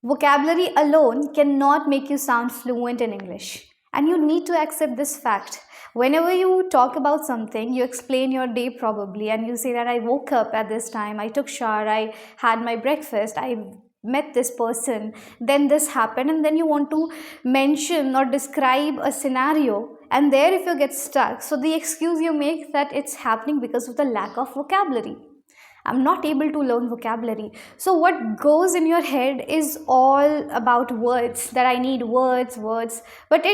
Vocabulary alone cannot make you sound fluent in English. And you need to accept this fact. Whenever you talk about something, you explain your day probably, and you say that I woke up at this time, I took shower, I had my breakfast, I met this person, then this happened, and then you want to mention or describe a scenario, and there if you get stuck, so the excuse you make that it's happening because of the lack of vocabulary. I'm not able to learn vocabulary. So what goes in your head is all about words, that I need words, words. But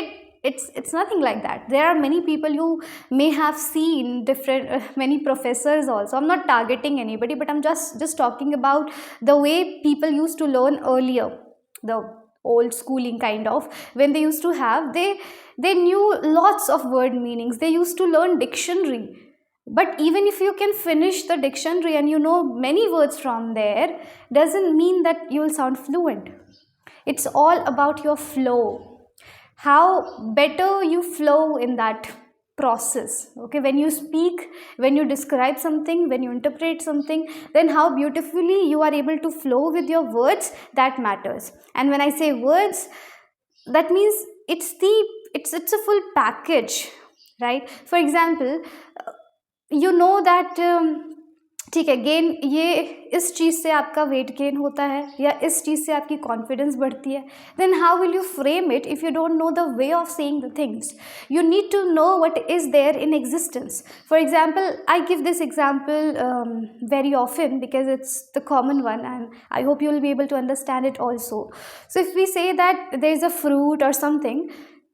it's nothing like that. There are many people you may have seen different many professors also. I'm not targeting anybody, but I'm just talking about the way people used to learn earlier. The old schooling kind of, when they used to have, they knew lots of word meanings. They used to learn dictionary, but even if you can finish the dictionary and you know many words from there, doesn't mean that you will sound fluent. It's all about your flow. How better you flow in that process. Okay, when you speak, when you describe something, when you interpret something, then how beautifully you are able to flow with your words, that matters. And when I say words, that means it's a full package, right? For example, you know that ठीक है, gain ये इस चीज़ से आपका weight gain होता है या इस चीज़ से आपकी कॉन्फिडेंस बढ़ती है, then how will you frame it if you don't know the way of saying the things. You need to know what is there in existence. For example, I give this example very often because it's the common one, and I hope you will be able to understand it also. So if we say that there is a fruit or something,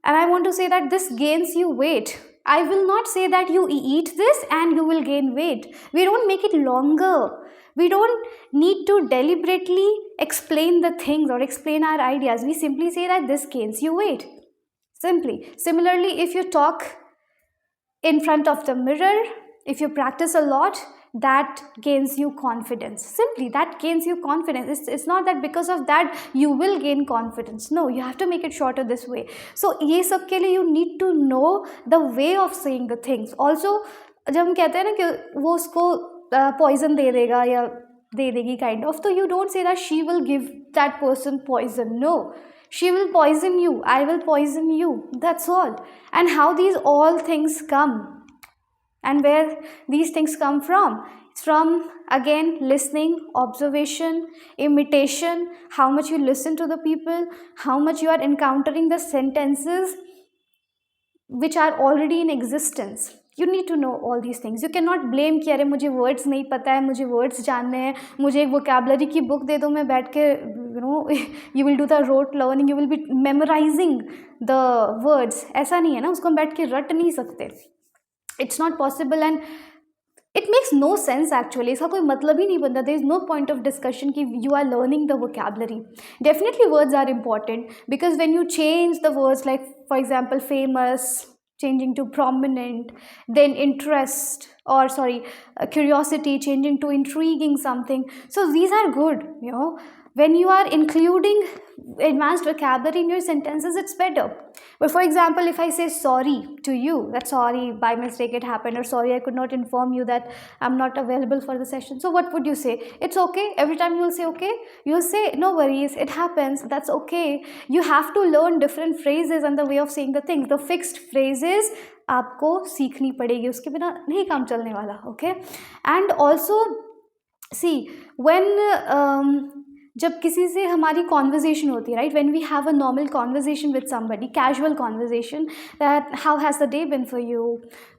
and I want to say that this gains you weight, I will not say that you eat this and you will gain weight. We don't make it longer. We don't need to deliberately explain the things or explain our ideas. We simply say that this gains you weight. Simply. Similarly, if you talk in front of the mirror, if you practice a lot, that gains you confidence. Simply, that gains you confidence. It's not that because of that you will gain confidence. No, you have to make it shorter this way. So ये सब के लिए you need to know the way of saying the things. Also, जब हम कहते हैं ना कि वो उसको poison दे देगा या दे देगी kind of, तो you don't say that she will give that person poison. No, she will poison you, I will poison you, that's all. And how these all things come, and where these things come from? It's from, again, listening, observation, imitation, how much you listen to the people, how much you are encountering the sentences which are already in existence. You need to know all these things. You cannot blame कि अरे मुझे words नहीं पता है, मुझे words जानने हैं, मुझे एक vocabulary की book दे दो, मैं बैठ के you will do the rote learning, you will be memorizing the words. ऐसा नहीं है ना, उसको हम बैठ के रट नहीं सकते. It's not possible, and it makes no sense actually. इसका कोई मतलब ही नहीं बनता. There is no point of discussion कि you are learning the vocabulary. Definitely words are important, because when you change the words, like for example famous changing to prominent, then interest, or curiosity changing to intriguing something, so these are good, when you are including advanced vocabulary in your sentences, it's better. But for example, if I say sorry to you, that sorry, by mistake it happened, or sorry, I could not inform you that I'm not available for the session, so what would you say? It's okay. Every time you'll say okay, you'll say no worries, it happens, that's okay. You have to learn different phrases and the way of saying the things. The fixed phrases आपको सीखनी पड़ेगी, उसके बिना नहीं काम चलने वाला. Okay. And also see, when जब किसी से हमारी कॉन्वर्जेशन होती है, right, when we have a normal conversation with somebody, casual conversation, that how has the day been for you,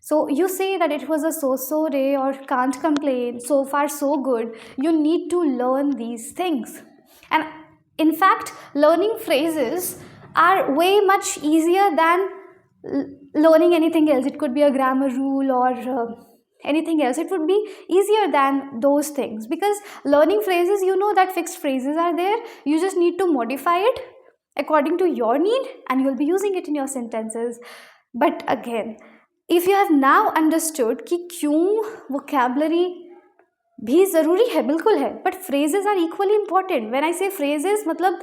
so you say that it was a so day, और can't complain, so far so good. You need to learn these things, and in fact learning phrases are way much easier than learning anything else. It could be a grammar rule or anything else. It would be easier than those things, because learning phrases, you know that fixed phrases are there. You just need to modify it according to your need, and you'll be using it in your sentences. But again, if you have now understood कि क्यों vocabulary भी ज़रूरी है, बिल्कुल है, but phrases are equally important. When I say phrases, मतलब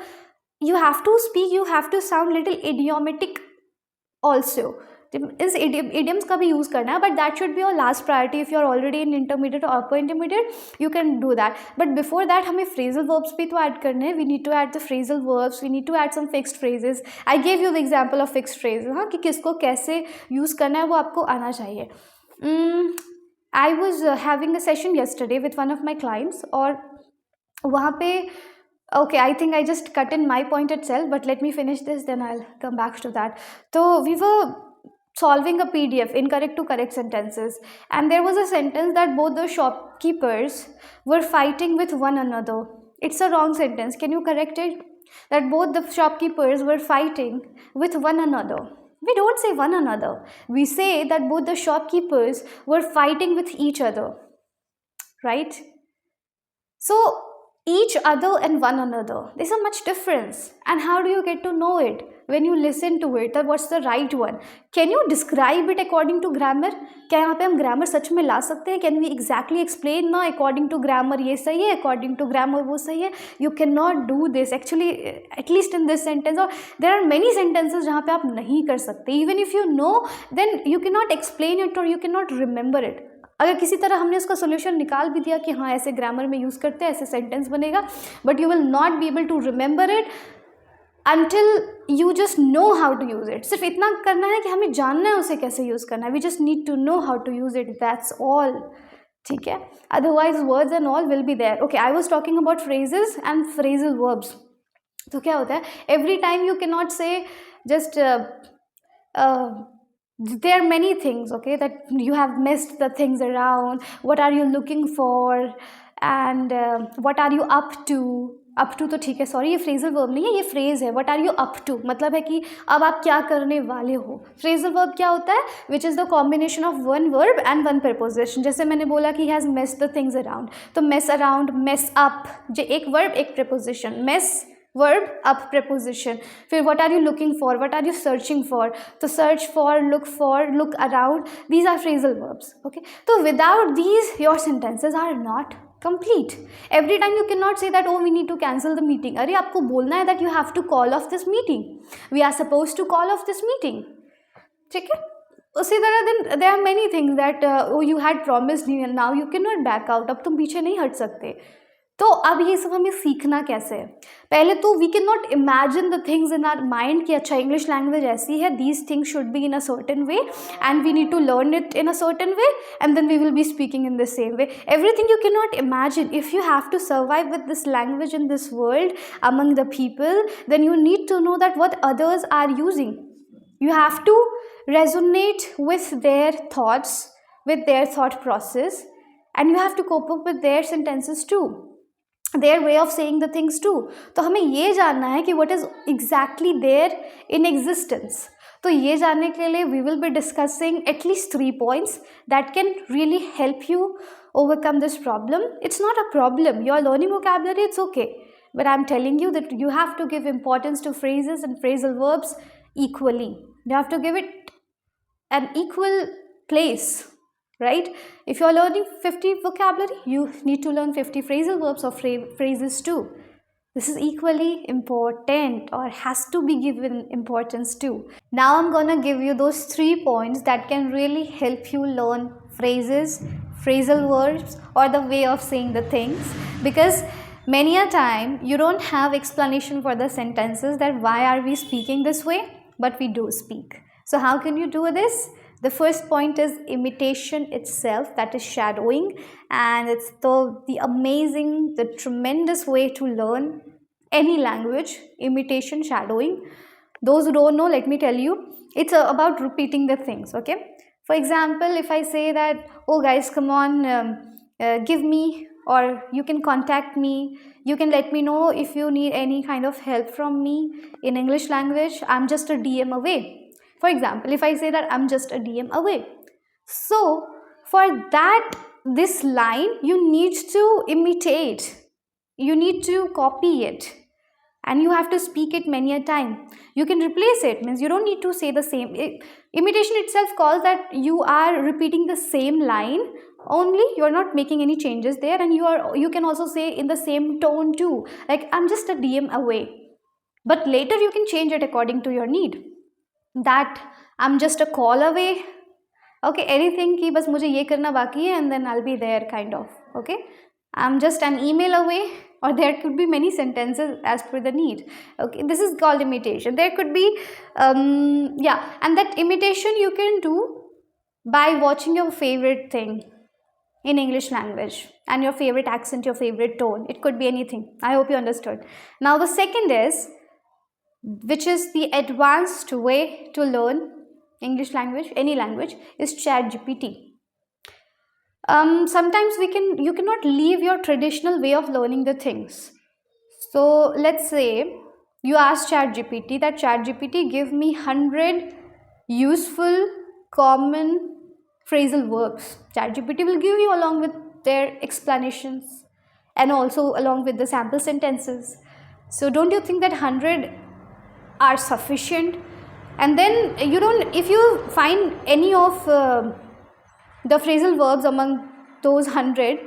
you have to speak, you have to sound little idiomatic also. इस idioms का भी यूज़ करना है, but that should be your last priority. If you are already in intermediate और upper intermediate you can do that. But before that हमें phrasal verbs भी तो add करने हैं. We need to add the phrasal verbs, we need to add some fixed phrases. I gave you the example of fixed phrase, हाँ, कि किसको कैसे use करना है वो आपको आना चाहिए. I was having a session yesterday with one of my clients, और वहाँ पे okay, I think I just cut in my point itself, but let me finish this, then I'll come back to that. So we were solving a PDF, incorrect to correct sentences, and there was a sentence that both the shopkeepers were fighting with one another. It's a wrong sentence. Can you correct it? That both the shopkeepers were fighting with one another. We don't say one another. We say that both the shopkeepers were fighting with each other, right? So each other and one another, there's a much difference. And how do you get to know it? When you listen to it, that what's the right one. Can you describe it according to grammar? क्या यहाँ पे हम grammar सच में ला सकते हैं? Can we exactly explain ना according to grammar ये सही है, according to grammar वो सही है? You cannot do this actually, at least in this sentence. और there are many sentences जहाँ पे आप नहीं कर सकते. Even if you know, then you cannot explain it or you cannot remember it. अगर किसी तरह हमने उसका सोल्यूशन निकाल भी दिया कि हाँ ऐसे ग्रामर में यूज़ करते हैं, ऐसे सेंटेंस बनेगा, but you will not be able to remember it until you just know how to use it. सिर्फ इतना करना है कि हमें जानना है उसे कैसे यूज़ करना है. We just need to know how to use it. That's all. ठीक है. Otherwise words and all will be there. Okay, I was talking about phrases and phrasal verbs. तो क्या होता है? Every time you cannot say just there are many things, okay, that you have missed the things around. What are you looking for? And what are you up to? Up to तो ठीक है, sorry ये phrasal verb नहीं है, ये phrase है. What are you up to मतलब है कि अब आप क्या करने वाले हो. फ्रेजल वर्ब क्या होता है? Which is the combination of one verb and one preposition. जैसे मैंने बोला कि has mess the things around, तो मेस अराउंड, मेस अप, जो एक वर्ब एक preposition. Mess verb, up preposition. फिर what are you looking for, what are you searching for, तो search for, look around, these are phrasal verbs. Okay, तो without these your sentences are not complete. Every time you cannot say that, oh we need to cancel the meeting. अरे आपको बोलना है that you have to call off this meeting. We are supposed to call off this meeting. ठीक है. उसी तरह then there are many things that oh you had promised me and now you cannot back out. अब तुम पीछे नहीं हट सकते. तो अब ये सब हमें सीखना कैसे है? पहले तो we can not imagine the things in our mind कि अच्छा इंग्लिश लैंग्वेज ऐसी है, these things should be in a certain way and we need to learn it in a certain way and then we will be speaking in the same way. Everything you can not imagine. If you have to survive with this language in this world among the people, then you need to know that what others are using. You have to resonate with their thoughts, with their thought process, and you have to cope up with their sentences too, their way of saying the things too. तो हमें ये जानना है कि what is exactly there in existence. तो ये जानने के लिए we will be discussing at least 3 points that can really help you overcome this problem. It's not a problem. You are learning vocabulary, it's okay. But I'm telling you that you have to give importance to phrases and phrasal verbs equally. You have to give it an equal place, right? If you are learning 50 vocabulary, you need to learn 50 phrasal verbs or phrases too. This is equally important or has to be given importance too. Now I'm gonna give you those 3 points that can really help you learn phrases, phrasal verbs, or the way of saying the things, because many a time you don't have explanation for the sentences that why are we speaking this way, but we do speak. So how can you do this? The first point is imitation itself, that is shadowing, and it's the amazing, the tremendous way to learn any language. Imitation, shadowing. Those who don't know, let me tell you, it's about repeating the things. Okay, for example, if I say that, oh guys, come on, give me, or you can contact me, you can let me know if you need any kind of help from me. In English language, I'm just a DM away. For example, if I say that I'm just a DM away. So for that, this line you need to imitate. You need to copy it. And you have to speak it many a time. You can replace it. Means you don't need to say the same. Imitation itself calls that you are repeating the same line. Only you're not making any changes there. And you can also say in the same tone too. Like I'm just a DM away. But later you can change it according to your need. That I'm just a call away. Okay, anything कि बस मुझे ये करना बाकी है and then I'll be there kind of. Okay, I'm just an email away, or there could be many sentences as per the need. Okay, this is called imitation. There could be yeah, and that imitation you can do by watching your favorite thing in English language and your favorite accent, your favorite tone. It could be anything. I hope you understood. Now the second is, which is the advanced way to learn English language, any language, is ChatGPT. Sometimes you cannot leave your traditional way of learning the things. So let's say you ask ChatGPT that ChatGPT give me 100 useful common phrasal verbs. ChatGPT will give you along with their explanations and also along with the sample sentences. So don't you think that 100 are sufficient? And then if you find any of the phrasal verbs among those 100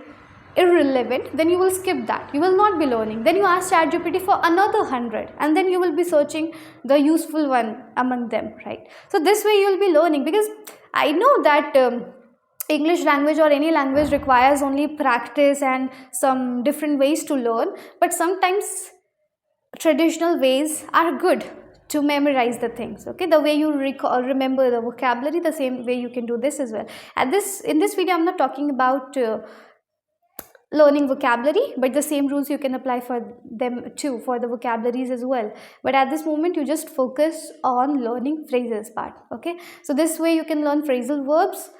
irrelevant, then you will skip that. You will not be learning. Then you ask ChatGPT for another 100, and then you will be searching the useful one among them, right? So this way you will be learning, because I know that English language or any language requires only practice and some different ways to learn, but sometimes traditional ways are good to memorize the things. Okay, the way you remember the vocabulary, the same way you can do this as well. In this video I'm not talking about learning vocabulary, but the same rules you can apply for them too, for the vocabularies as well. But at this moment you just focus on learning phrases part. Okay, so this way you can learn phrasal verbs,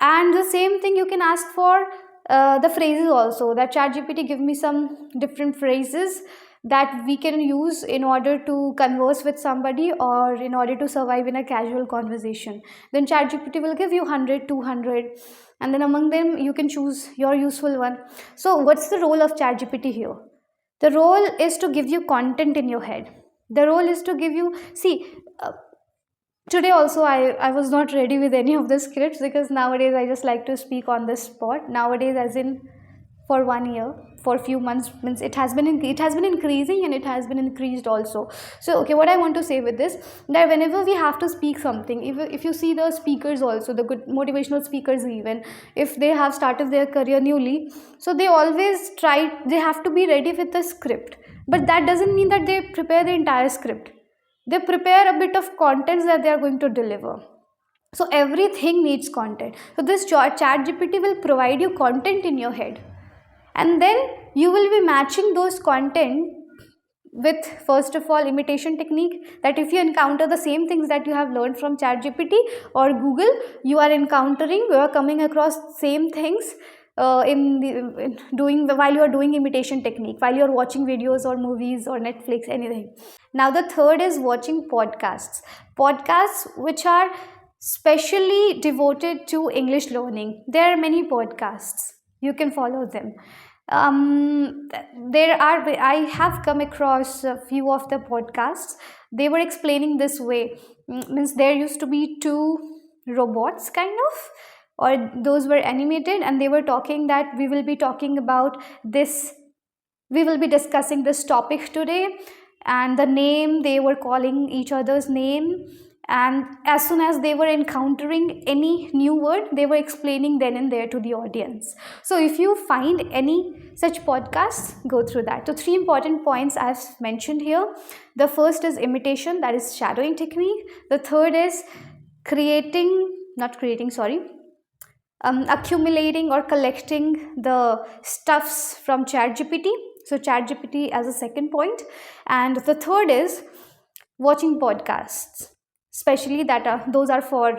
and the same thing you can ask for the phrases also, that ChatGPT give me some different phrases that we can use in order to converse with somebody or in order to survive in a casual conversation. Then ChatGPT will give you 100, 200, and then among them you can choose your useful one. So what's the role of ChatGPT here? The role is to give you content in your head. The role is to give you, today also I was not ready with any of the scripts, because nowadays I just like to speak on the spot. Nowadays, as in for 1 year, for a few months, means it has been increasing, and it has been increased also. So okay, what I want to say with this, that whenever we have to speak something, if you see the speakers also, the good motivational speakers, even if they have started their career newly, so they always they have to be ready with the script, but that doesn't mean that they prepare the entire script. They prepare a bit of contents that they are going to deliver. So everything needs content. So this ChatGPT will provide you content in your head, and then you will be matching those content with, first of all, imitation technique, that if you encounter the same things that you have learned from ChatGPT or Google, you are coming across same things while you are doing imitation technique, while you are watching videos or movies or Netflix, anything. Now the third is watching podcasts which are specially devoted to English learning. There are many podcasts, you can follow them. I have come across a few of the podcasts. They were explaining this way, means there used to be two robots kind of, or those were animated, and they were talking that we will be talking about this, we will be discussing this topic today, and the name, they were calling each other's name, and as soon as they were encountering any new word, they were explaining then and there to the audience. So if you find any such podcasts, go through that. So 3 important points I've mentioned here. The first is imitation, that is shadowing technique. The third is accumulating or collecting the stuffs from ChatGPT. So ChatGPT as a second point. And the third is watching podcasts, especially those are for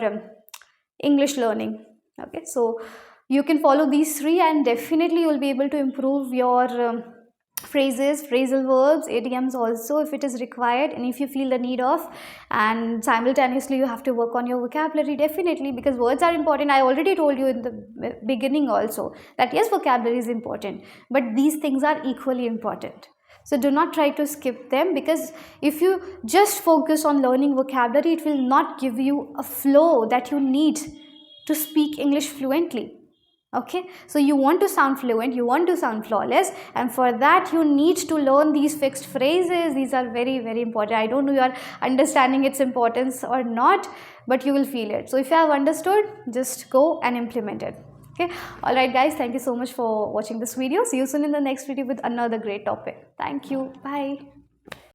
English learning. Okay, so you can follow these 3, and definitely you will be able to improve your phrases, phrasal verbs, idioms also, if it is required and if you feel the need of. And simultaneously you have to work on your vocabulary, definitely, because words are important. I already told you in the beginning also that yes, vocabulary is important, but these things are equally important. So do not try to skip them, because if you just focus on learning vocabulary, it will not give you a flow that you need to speak English fluently. Okay, so you want to sound fluent, you want to sound flawless, and for that you need to learn these fixed phrases. These are very, very important. I don't know you are understanding its importance or not, but you will feel it. So if you have understood, just go and implement it. Okay, all right guys, thank you so much for watching this video. See you soon in the next video with another great topic. Thank you. Bye.